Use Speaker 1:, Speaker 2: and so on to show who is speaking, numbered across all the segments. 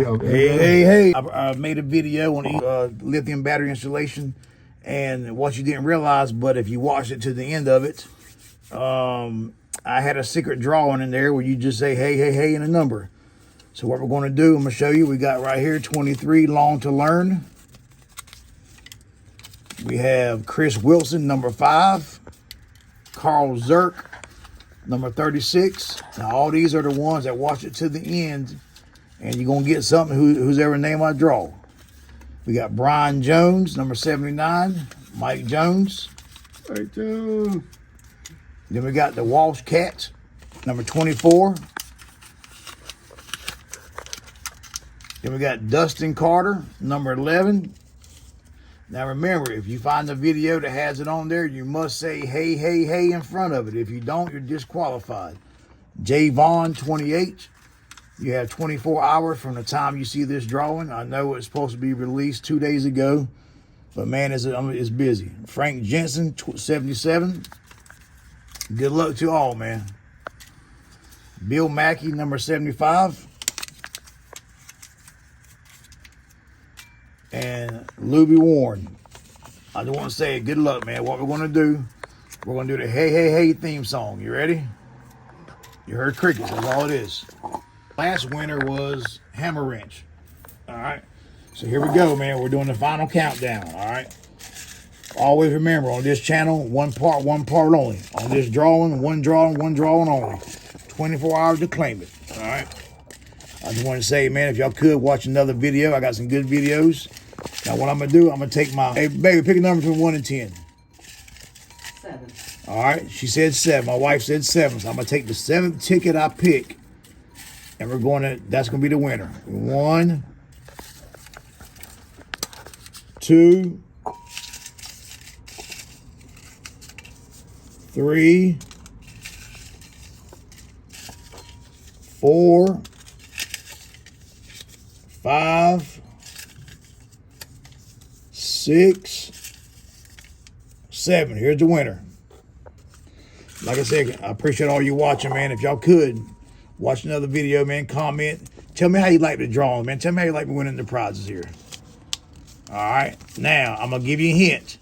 Speaker 1: Hey. I made a video on lithium battery installation, and what you didn't realize, but if you watched it to the end of it, I had a secret drawing in there where you just say, hey, and a number. So what we're going to do, I'm going to show you, we got right here, 23, long to learn. We have Chris Wilson, number 5. Carl Zirk, number 36. Now, all these are the ones that watch it to the end, and you're going to get something whose ever name I draw. We got Brian Jones, number 79. Mike Jones. Then we got the Walsh Cat, number 24. Then we got Dustin Carter, number 11. Now remember, if you find a video that has it on there, you must say, hey in front of it. If you don't, you're disqualified. J. Vaughn, 28. You have 24 hours from the time you see this drawing. I know it's supposed to be released 2 days ago, but man, it's busy. Frank Jensen, 77. Good luck to all, man. Bill Mackey, number 75. And Luby Warren. I just want to say good luck, man. What we're going to do, we're going to do the hey theme song. You ready? You heard crickets. That's all it is. Last winner was Hammer Wrench. All right. So here we go, man. We're doing the final countdown. All right. Always remember, on this channel, one part only. On this drawing, one drawing only. 24 hours to claim it. All right. I just want to say, man, if y'all could watch another video, I got some good videos. Now, what I'm going to do, I'm going to take my... Hey, baby, pick a number between 1 and 10.
Speaker 2: 7.
Speaker 1: All right. She said 7. My wife said 7. So I'm going to take the 7th ticket I pick, and we're going to... That's going to be the winner. 1, 2, 3, 4, 5, 6, 7. Here's the winner. Like I said, I appreciate all you watching, man. If y'all could watch another video, man, comment. Tell me how you like the drawing, man. Tell me how you like me winning the prizes here. All right. Now, I'm going to give you a hint.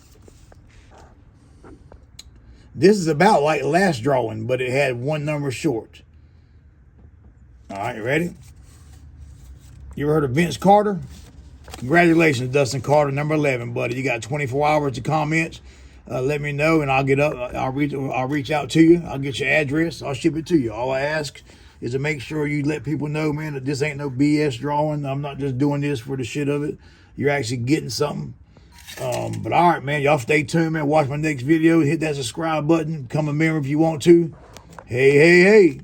Speaker 1: This is about like the last drawing, but it had one number short. All right, you ready? You ever heard of Vince Carter? Congratulations, Dustin Carter, number 11, buddy. You got 24 hours to comment. Let me know, and I'll get up. I'll reach out to you. I'll get your address. I'll ship it to you. All I ask is to make sure you let people know, man, that this ain't no BS drawing. I'm not just doing this for the shit of it. You're actually getting something. But all right, man, y'all stay tuned, man. Watch my next video. Hit that subscribe button. Become a member if you want to. Hey.